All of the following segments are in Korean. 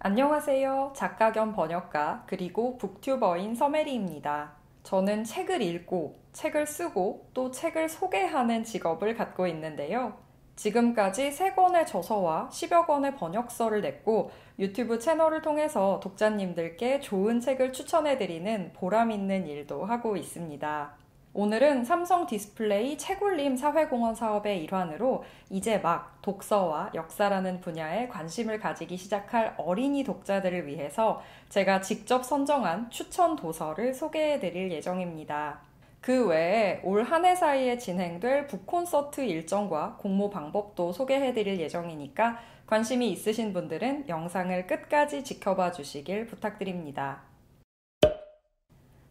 안녕하세요. 작가 겸 번역가 그리고 북튜버인 서메리입니다. 저는 책을 읽고 책을 쓰고 또 책을 소개하는 직업을 갖고 있는데요. 지금까지 3권의 저서와 10여 권의 번역서를 냈고 유튜브 채널을 통해서 독자님들께 좋은 책을 추천해드리는 보람 있는 일도 하고 있습니다. 오늘은 삼성 디스플레이 채굴림 사회공헌 사업의 일환으로 이제 막 독서와 역사라는 분야에 관심을 가지기 시작할 어린이 독자들을 위해서 제가 직접 선정한 추천 도서를 소개해 드릴 예정입니다. 그 외에 올 한 해 사이에 진행될 북콘서트 일정과 공모 방법도 소개해 드릴 예정이니까 관심이 있으신 분들은 영상을 끝까지 지켜봐 주시길 부탁드립니다.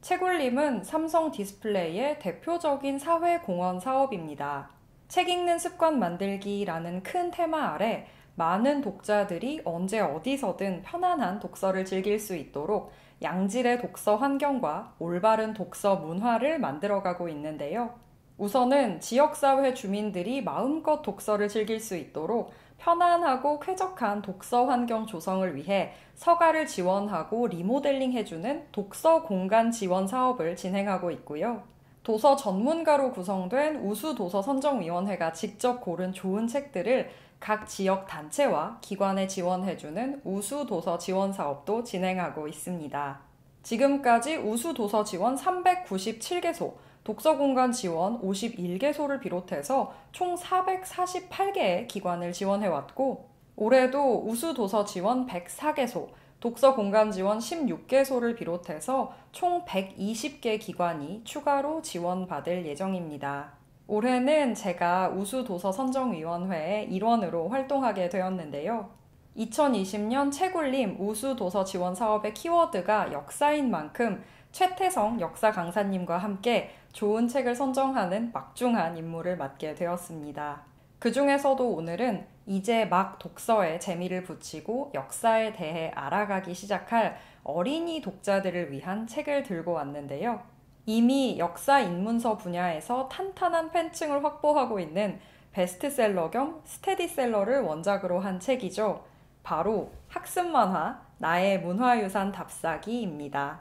채굴림은 삼성 디스플레이의 대표적인 사회공헌 사업입니다. 책 읽는 습관 만들기라는 큰 테마 아래 많은 독자들이 언제 어디서든 편안한 독서를 즐길 수 있도록 양질의 독서 환경과 올바른 독서 문화를 만들어가고 있는데요. 우선은 지역사회 주민들이 마음껏 독서를 즐길 수 있도록 편안하고 쾌적한 독서 환경 조성을 위해 서가를 지원하고 리모델링 해주는 독서 공간 지원 사업을 진행하고 있고요. 도서 전문가로 구성된 우수도서 선정위원회가 직접 고른 좋은 책들을 각 지역 단체와 기관에 지원해주는 우수도서 지원 사업도 진행하고 있습니다. 지금까지 우수도서 지원 397개소, 독서공간 지원 51개소를 비롯해서 총 448개의 기관을 지원해왔고, 올해도 우수도서 지원 104개소, 독서공간 지원 16개소를 비롯해서 총 120개 기관이 추가로 지원받을 예정입니다. 올해는 제가 우수도서 선정위원회의 일원으로 활동하게 되었는데요. 2020년 채굴림 우수도서 지원 사업의 키워드가 역사인 만큼 최태성 역사 강사님과 함께 좋은 책을 선정하는 막중한 임무를 맡게 되었습니다. 그 중에서도 오늘은 이제 막 독서에 재미를 붙이고 역사에 대해 알아가기 시작할 어린이 독자들을 위한 책을 들고 왔는데요. 이미 역사 입문서 분야에서 탄탄한 팬층을 확보하고 있는 베스트셀러 겸 스테디셀러를 원작으로 한 책이죠. 바로 학습만화 나의 문화유산 답사기입니다.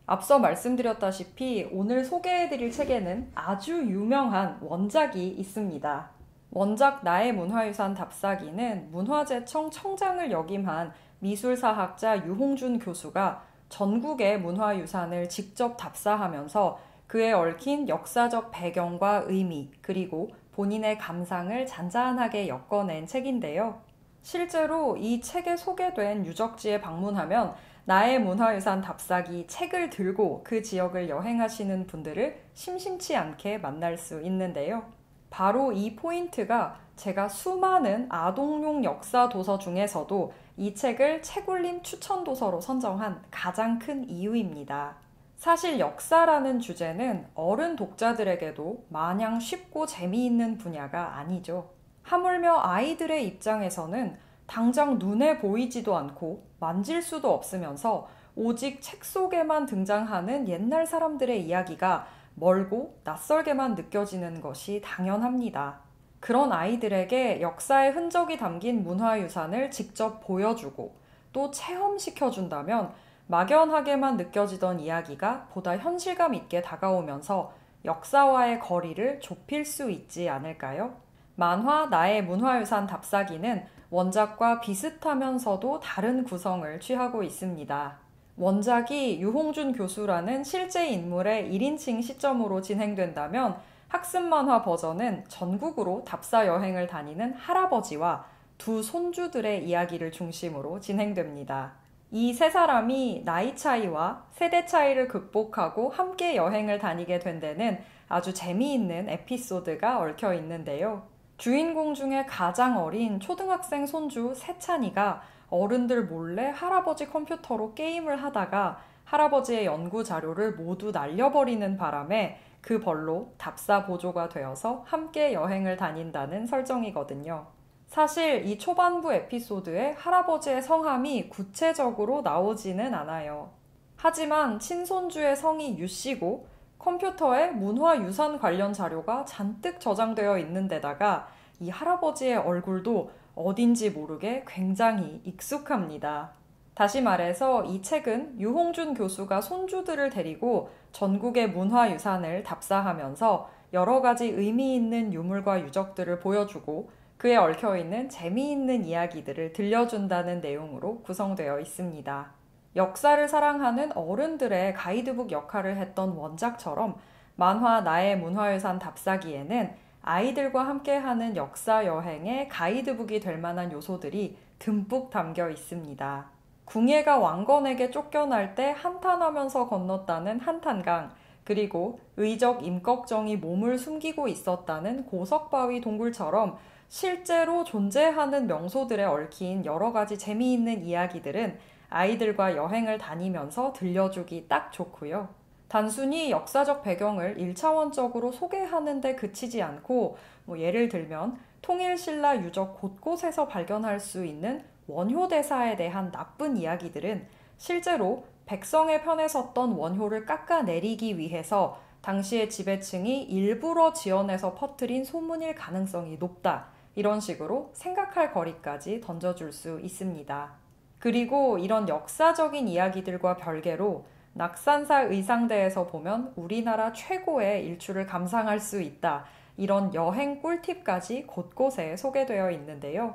앞서 말씀드렸다시피 오늘 소개해드릴 책에는 아주 유명한 원작이 있습니다. 원작 나의 문화유산 답사기는 문화재청 청장을 역임한 미술사학자 유홍준 교수가 전국의 문화유산을 직접 답사하면서 그에 얽힌 역사적 배경과 의미 그리고 본인의 감상을 잔잔하게 엮어낸 책인데요. 실제로 이 책에 소개된 유적지에 방문하면 나의 문화유산 답사기 책을 들고 그 지역을 여행하시는 분들을 심심치 않게 만날 수 있는데요. 바로 이 포인트가 제가 수많은 아동용 역사 도서 중에서도 이 책을 채굴림 추천 도서로 선정한 가장 큰 이유입니다. 사실 역사라는 주제는 어른 독자들에게도 마냥 쉽고 재미있는 분야가 아니죠. 하물며 아이들의 입장에서는 당장 눈에 보이지도 않고 만질 수도 없으면서 오직 책 속에만 등장하는 옛날 사람들의 이야기가 멀고 낯설게만 느껴지는 것이 당연합니다. 그런 아이들에게 역사의 흔적이 담긴 문화유산을 직접 보여주고 또 체험시켜준다면 막연하게만 느껴지던 이야기가 보다 현실감 있게 다가오면서 역사와의 거리를 좁힐 수 있지 않을까요? 만화 나의 문화유산 답사기는 원작과 비슷하면서도 다른 구성을 취하고 있습니다. 원작이 유홍준 교수라는 실제 인물의 1인칭 시점으로 진행된다면 학습만화 버전은 전국으로 답사 여행을 다니는 할아버지와 두 손주들의 이야기를 중심으로 진행됩니다. 이 세 사람이 나이 차이와 세대 차이를 극복하고 함께 여행을 다니게 된 데는 아주 재미있는 에피소드가 얽혀 있는데요. 주인공 중에 가장 어린 초등학생 손주 세찬이가 어른들 몰래 할아버지 컴퓨터로 게임을 하다가 할아버지의 연구 자료를 모두 날려버리는 바람에 그 벌로 답사 보조가 되어서 함께 여행을 다닌다는 설정이거든요. 사실 이 초반부 에피소드에 할아버지의 성함이 구체적으로 나오지는 않아요. 하지만 친손주의 성이 유씨고 컴퓨터에 문화유산 관련 자료가 잔뜩 저장되어 있는 데다가 이 할아버지의 얼굴도 어딘지 모르게 굉장히 익숙합니다. 다시 말해서 이 책은 유홍준 교수가 손주들을 데리고 전국의 문화유산을 답사하면서 여러 가지 의미 있는 유물과 유적들을 보여주고 그에 얽혀있는 재미있는 이야기들을 들려준다는 내용으로 구성되어 있습니다. 역사를 사랑하는 어른들의 가이드북 역할을 했던 원작처럼 만화 나의 문화유산 답사기에는 아이들과 함께하는 역사 여행의 가이드북이 될 만한 요소들이 듬뿍 담겨 있습니다. 궁예가 왕건에게 쫓겨날 때 한탄하면서 건넜다는 한탄강, 그리고 의적 임꺽정이 몸을 숨기고 있었다는 고석바위 동굴처럼 실제로 존재하는 명소들에 얽힌 여러 가지 재미있는 이야기들은 아이들과 여행을 다니면서 들려주기 딱 좋고요. 단순히 역사적 배경을 1차원적으로 소개하는 데 그치지 않고 예를 들면 통일신라 유적 곳곳에서 발견할 수 있는 원효대사에 대한 나쁜 이야기들은 실제로 백성의 편에 섰던 원효를 깎아내리기 위해서 당시의 지배층이 일부러 지어내서 퍼뜨린 소문일 가능성이 높다. 이런 식으로 생각할 거리까지 던져줄 수 있습니다. 그리고 이런 역사적인 이야기들과 별개로 낙산사 의상대에서 보면 우리나라 최고의 일출을 감상할 수 있다. 이런 여행 꿀팁까지 곳곳에 소개되어 있는데요.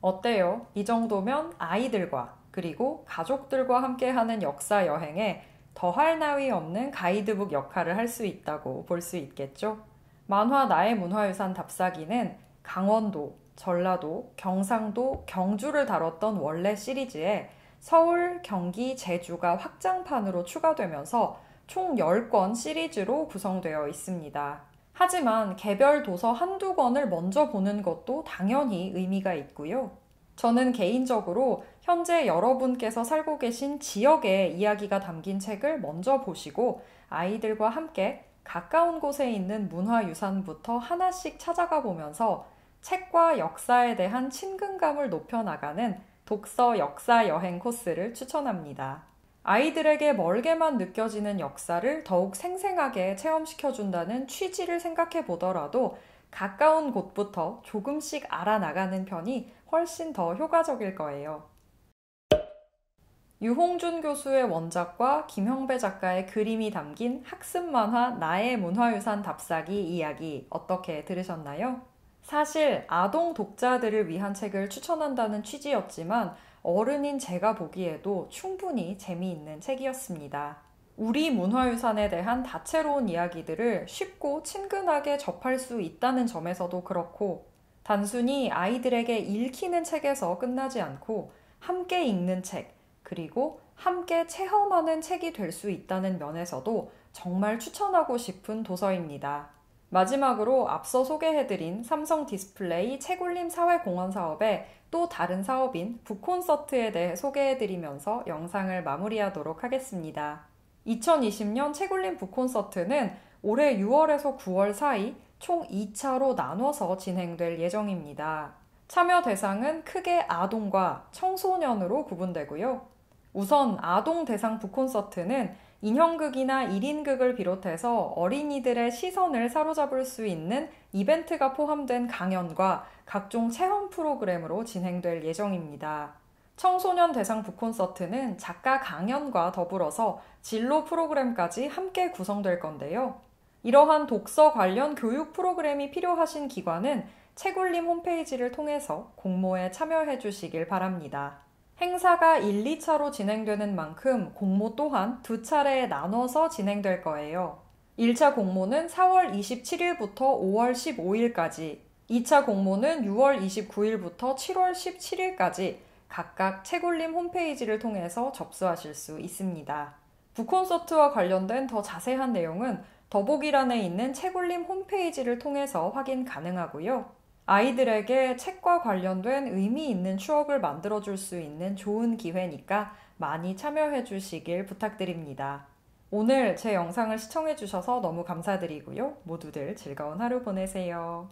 어때요? 이 정도면 아이들과 그리고 가족들과 함께하는 역사 여행에 더할 나위 없는 가이드북 역할을 할 수 있다고 볼 수 있겠죠? 만화 나의 문화유산 답사기는 강원도, 전라도, 경상도, 경주를 다뤘던 원래 시리즈에 서울, 경기, 제주가 확장판으로 추가되면서 총 10권 시리즈로 구성되어 있습니다. 하지만 개별 도서 한두 권을 먼저 보는 것도 당연히 의미가 있고요. 저는 개인적으로 현재 여러분께서 살고 계신 지역의 이야기가 담긴 책을 먼저 보시고 아이들과 함께 가까운 곳에 있는 문화유산부터 하나씩 찾아가 보면서 책과 역사에 대한 친근감을 높여나가는 독서 역사 여행 코스를 추천합니다. 아이들에게 멀게만 느껴지는 역사를 더욱 생생하게 체험시켜준다는 취지를 생각해 보더라도 가까운 곳부터 조금씩 알아나가는 편이 훨씬 더 효과적일 거예요. 유홍준 교수의 원작과 김형배 작가의 그림이 담긴 학습 만화 나의 문화유산 답사기 이야기 어떻게 들으셨나요? 사실 아동 독자들을 위한 책을 추천한다는 취지였지만 어른인 제가 보기에도 충분히 재미있는 책이었습니다. 우리 문화유산에 대한 다채로운 이야기들을 쉽고 친근하게 접할 수 있다는 점에서도 그렇고 단순히 아이들에게 읽히는 책에서 끝나지 않고 함께 읽는 책, 그리고 함께 체험하는 책이 될 수 있다는 면에서도 정말 추천하고 싶은 도서입니다. 마지막으로 앞서 소개해드린 삼성 디스플레이 책울림 사회공헌 사업의 또 다른 사업인 북콘서트에 대해 소개해드리면서 영상을 마무리하도록 하겠습니다. 2020년 책울림 북콘서트는 올해 6월에서 9월 사이 총 2차로 나눠서 진행될 예정입니다. 참여 대상은 크게 아동과 청소년으로 구분되고요. 우선 아동 대상 북콘서트는 인형극이나 1인극을 비롯해서 어린이들의 시선을 사로잡을 수 있는 이벤트가 포함된 강연과 각종 체험 프로그램으로 진행될 예정입니다. 청소년 대상 북콘서트는 작가 강연과 더불어서 진로 프로그램까지 함께 구성될 건데요. 이러한 독서 관련 교육 프로그램이 필요하신 기관은 책울림 홈페이지를 통해서 공모에 참여해 주시길 바랍니다. 행사가 1, 2차로 진행되는 만큼 공모 또한 2차례에 나눠서 진행될 거예요. 1차 공모는 4월 27일부터 5월 15일까지, 2차 공모는 6월 29일부터 7월 17일까지 각각 책울림 홈페이지를 통해서 접수하실 수 있습니다. 북콘서트와 관련된 더 자세한 내용은 더보기란에 있는 책울림 홈페이지를 통해서 확인 가능하고요. 아이들에게 책과 관련된 의미 있는 추억을 만들어줄 수 있는 좋은 기회니까 많이 참여해 주시길 부탁드립니다. 오늘 제 영상을 시청해 주셔서 너무 감사드리고요. 모두들 즐거운 하루 보내세요.